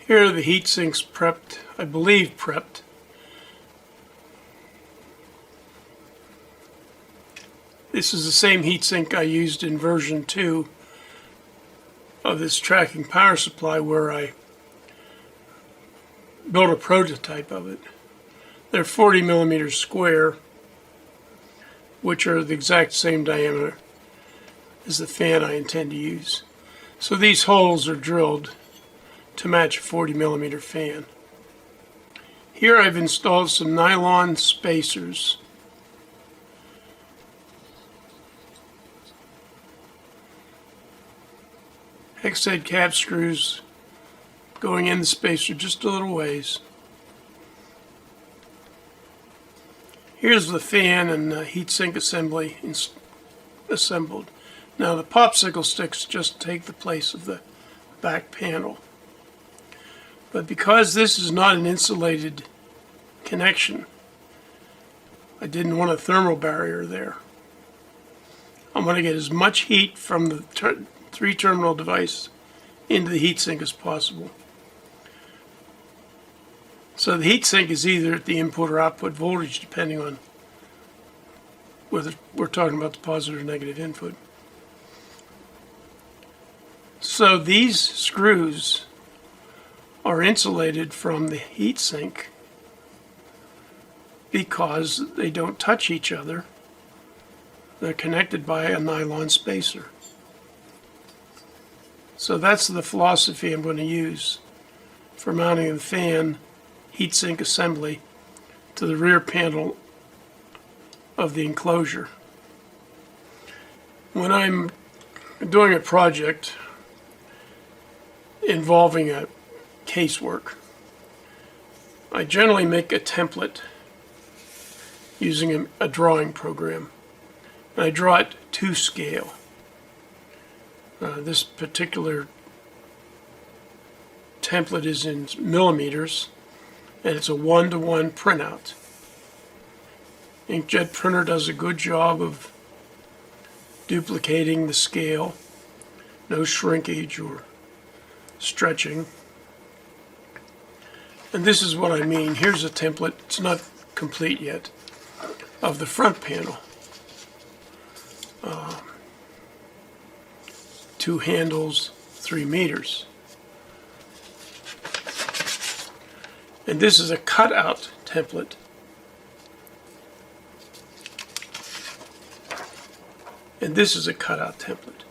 Here are the heat sinks prepped, I believe prepped. This is the same heatsink I used in version 2 of this tracking power supply, where I built a prototype of it. They're 40 millimeters square, which are the exact same diameter as the fan I intend to use. So these holes are drilled to match a 40 millimeter fan. Here I've installed some nylon spacers. Hex head cap screws going in the spacer just a little ways. Here's the fan and heatsink assembly assembled. Now the popsicle sticks just take the place of the back panel. But because this is not an insulated connection, I didn't want a thermal barrier there. I'm going to get as much heat from the three-terminal device into the heatsink as possible. So the heatsink is either at the input or output voltage, depending on whether we're talking about the positive or negative input. So these screws are insulated from the heatsink because they don't touch each other. They're connected by a nylon spacer. So that's the philosophy I'm going to use for mounting the fan heatsink assembly to the rear panel of the enclosure. When I'm doing a project involving a casework, I generally make a template using a drawing program. And I draw it to scale. This particular template is in millimeters, and it's a 1-to-1 printout. Inkjet printer does a good job of duplicating the scale, no shrinkage or stretching. And this is what I mean. Here's a template, it's not complete yet, of the front panel. 2 handles, 3 meters. And this is a cutout template. And this is a cutout template.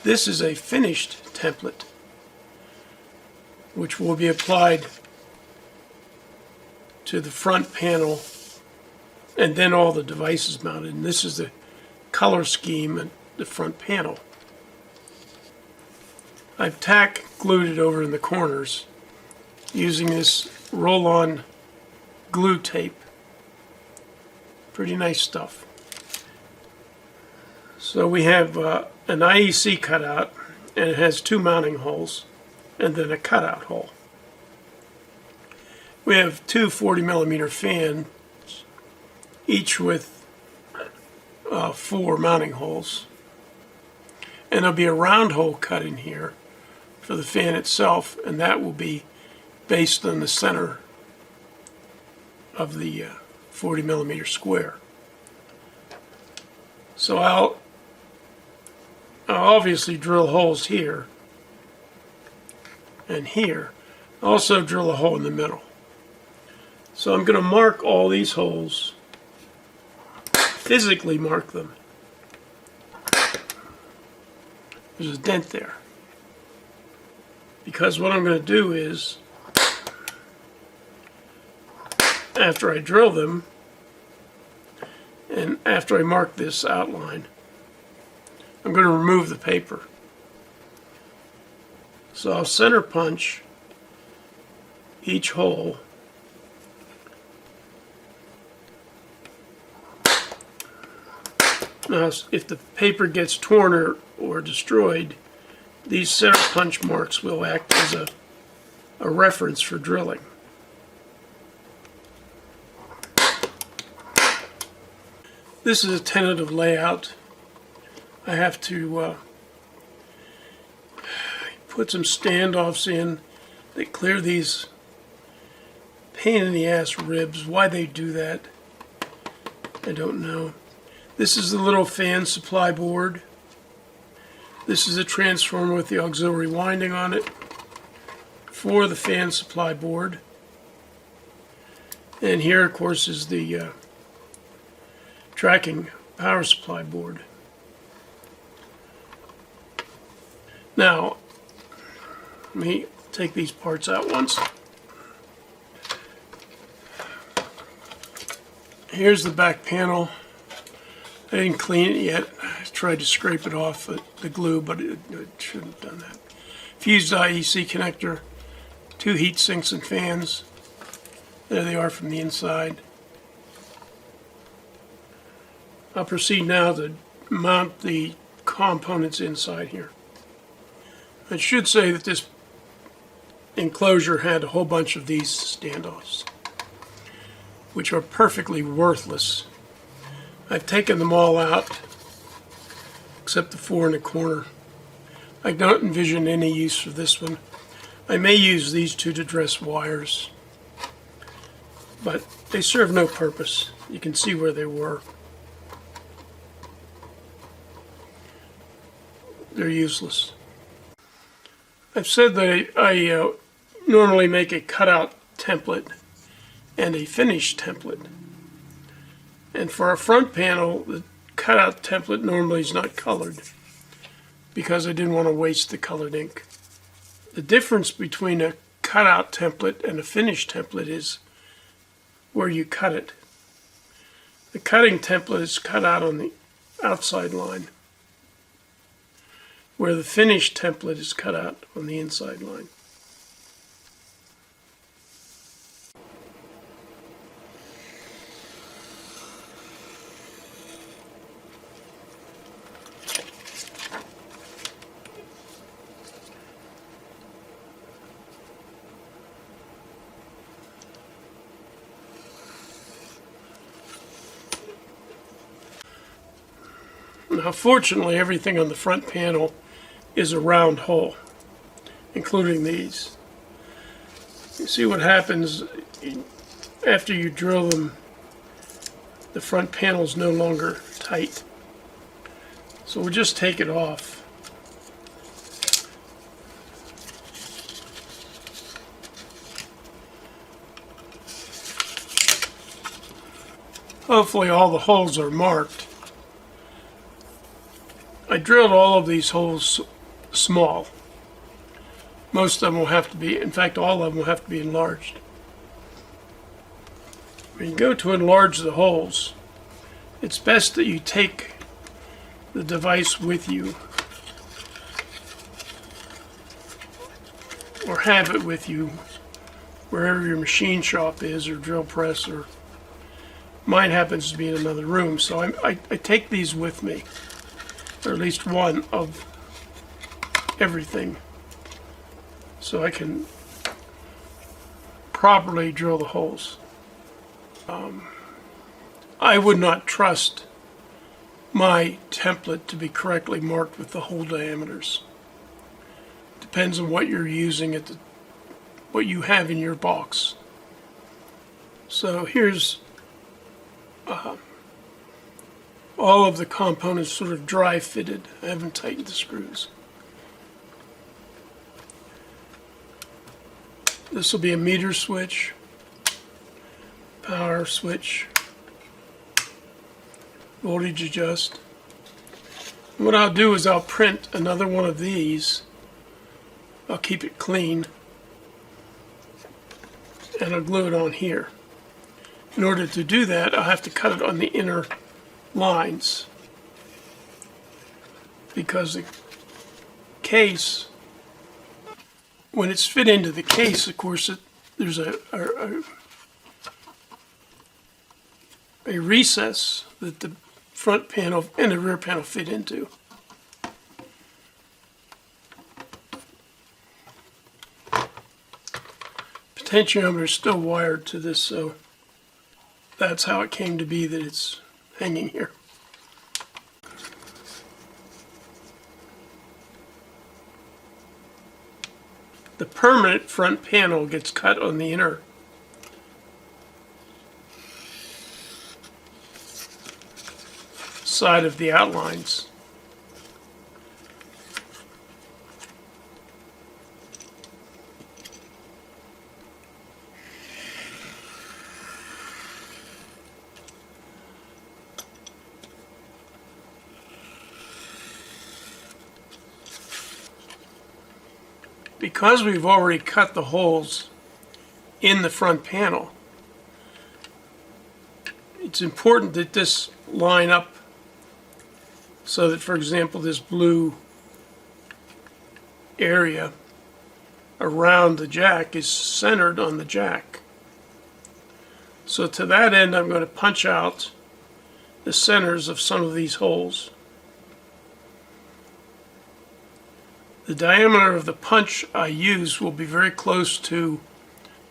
This is a finished template, which will be applied to the front panel and then all the devices mounted. And this is the color scheme and the front panel. I've tack glued it over in the corners using this roll-on glue tape. Pretty nice stuff. So we have an IEC cutout, and it has 2 mounting holes and then a cutout hole. We have 2 40 millimeter fans, each with 4 mounting holes. And there'll be a round hole cut in here for the fan itself, and that will be based on the center of the 40 millimeter square. So I'll obviously drill holes here and here. I'll also drill a hole in the middle. So I'm going to mark all these holes, physically mark them. There's a dent there. Because what I'm going to do is, after I drill them, and after I mark this outline, I'm going to remove the paper. So I'll center punch each hole. Now, if the paper gets torn or destroyed, these center punch marks will act as a reference for drilling. This is a tentative layout. I have to put some standoffs in that clear these pain in the ass ribs. Why they do that, I don't know. This is the little fan supply board. This is a transformer with the auxiliary winding on it for the fan supply board. And here, of course, is the tracking power supply board. Now, let me take these parts out once. Here's the back panel. I didn't clean it yet. I tried to scrape it off the glue, but it shouldn't have done that. Fused IEC connector, 2 heat sinks and fans. There they are from the inside. I'll proceed now to mount the components inside here. I should say that this enclosure had a whole bunch of these standoffs, which are perfectly worthless. I've taken them all out, except the 4 in the corner. I don't envision any use for this one. I may use these 2 to dress wires, but they serve no purpose. You can see where they were. They're useless. I've said that I normally make a cutout template and a finished template. And for our front panel, the cutout template normally is not colored because I didn't want to waste the colored ink. The difference between a cutout template and a finished template is where you cut it. The cutting template is cut out on the outside line, where the finished template is cut out on the inside line. Now, fortunately, everything on the front panel is a round hole, including these. You see what happens after you drill them. The front panel is no longer tight. So we'll just take it off. Hopefully all the holes are marked. I drilled all of these holes small. Most of them will have to be, in fact, all of them will have to be enlarged. When you go to enlarge the holes, it's best that you take the device with you, or have it with you wherever your machine shop is, or drill press, or mine happens to be in another room. So I take these with me, or at least one of everything, so I can properly drill the holes. I would not trust my template to be correctly marked with the hole diameters. Depends on what you're using what you have in your box. So here's all of the components sort of dry fitted. I haven't tightened the screws. This will be a meter switch, power switch, voltage adjust. What I'll do is I'll print another one of these. I'll keep it clean, and I'll glue it on here. In order to do that, I'll have to cut it on the inner lines, because the case, when it's fit into the case, of course, there's a recess that the front panel and the rear panel fit into. Potentiometer is still wired to this, so that's how it came to be that it's hanging here. the permanent front panel gets cut on the inner side of the outlines. Because we've already cut the holes in the front panel, it's important that this line up so that, for example, this blue area around the jack is centered on the jack. So to that end, I'm going to punch out the centers of some of these holes. The diameter of the punch I use will be very close to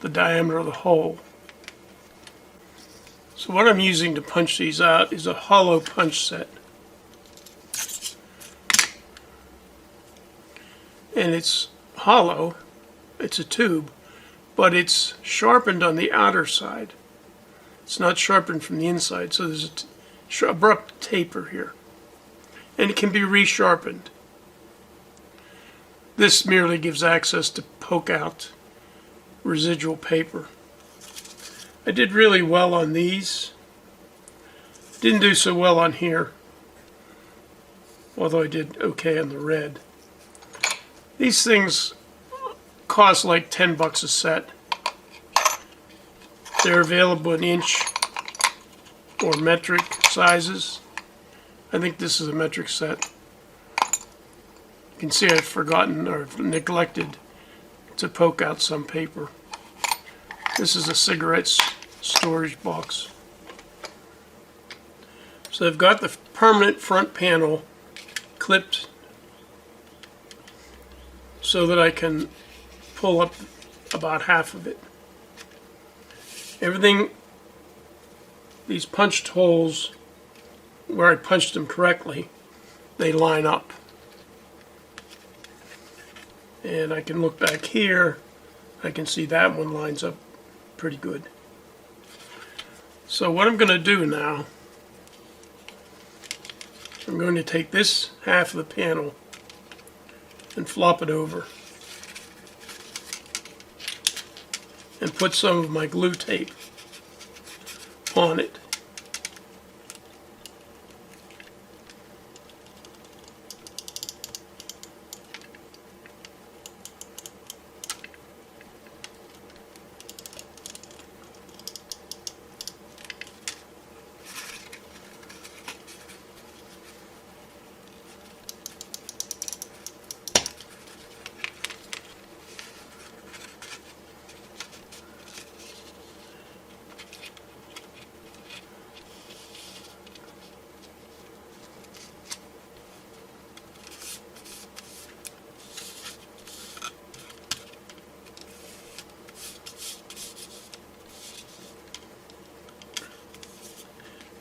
the diameter of the hole. So what I'm using to punch these out is a hollow punch set. And it's hollow, it's a tube, but it's sharpened on the outer side. It's not sharpened from the inside, so there's a abrupt taper here. And it can be resharpened. This merely gives access to poke out residual paper. I did really well on these. Didn't do so well on here, although I did okay on the red. These things cost like 10 bucks a set. They're available in inch or metric sizes. I think this is a metric set. You can see I've forgotten or neglected to poke out some paper. This is a cigarette storage box. So I've got the permanent front panel clipped so that I can pull up about half of it. Everything, these punched holes, where I punched them correctly, they line up. And I can look back here, I can see that one lines up pretty good. So what I'm going to do now, I'm going to take this half of the panel and flop it over and put some of my glue tape on it.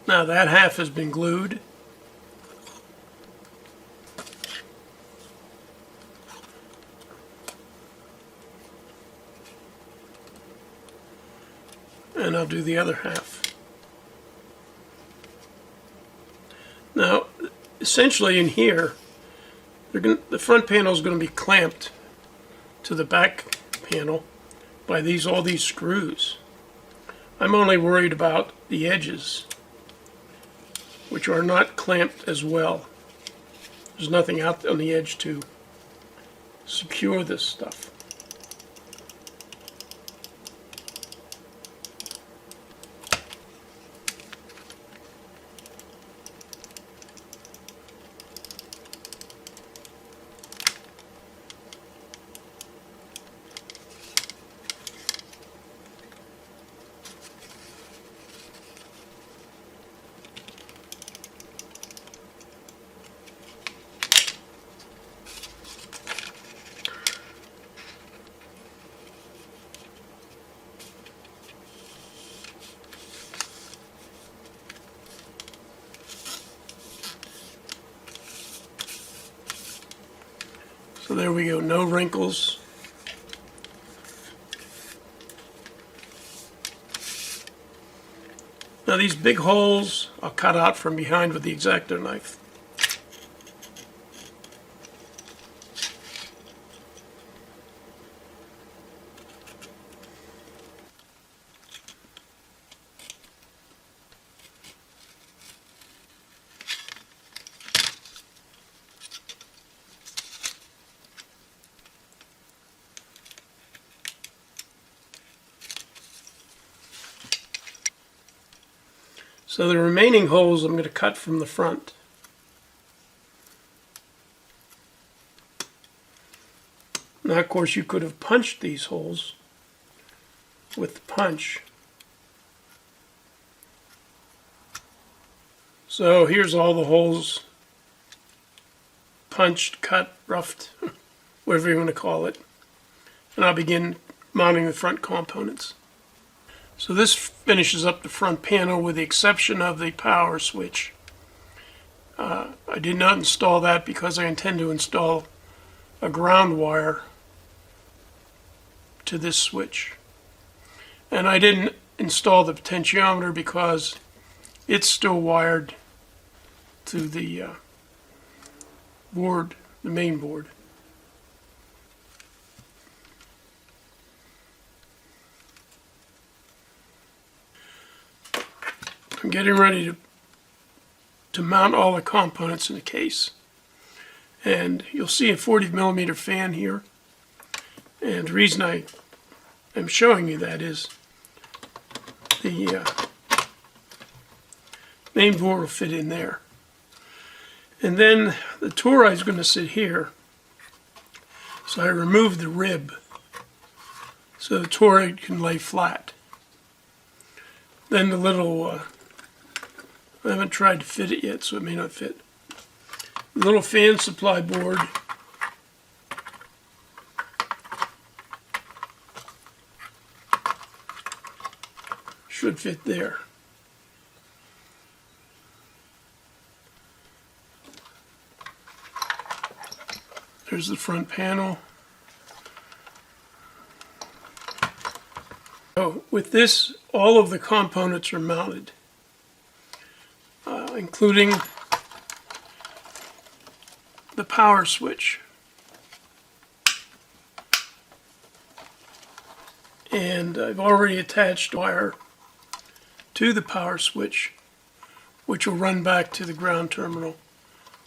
Now that half has been glued. And I'll do the other half. Now, essentially in here, the front panel is going to be clamped to the back panel by all these screws. I'm only worried about the edges, which are not clamped as well. There's nothing out on the edge to secure this stuff. So there we go, no wrinkles. Now these big holes I'll cut out from behind with the X-Acto knife. So the remaining holes I'm going to cut from the front. Now, of course, you could have punched these holes with the punch. So here's all the holes, punched, cut, roughed, whatever you want to call it. And I'll begin mounting the front components. So this finishes up the front panel with the exception of the power switch. I did not install that because I intend to install a ground wire to this switch. And I didn't install the potentiometer because it's still wired to the board, the main board. I'm getting ready to mount all the components in the case. And you'll see a 40mm fan here. And the reason I am showing you that is the main board will fit in there. And then the toroid is going to sit here. So I removed the rib so the toroid can lay flat. Then the little, I haven't tried to fit it yet, so it may not fit. The little fan supply board should fit there. There's the front panel. So with this, all of the components are mounted, including the power switch. And I've already attached wire to the power switch, which will run back to the ground terminal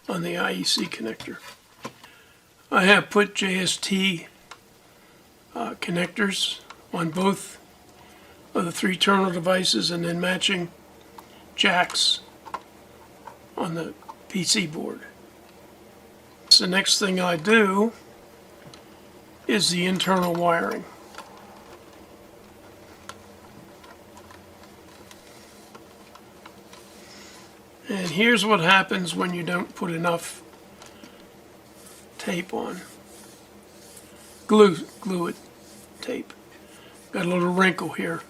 on the IEC connector. I have put JST connectors on both of the 3 terminal devices and then matching jacks on the PC board. So the next thing I do is the internal wiring. And here's what happens when you don't put enough tape on. Glue it, tape. Got a little wrinkle here.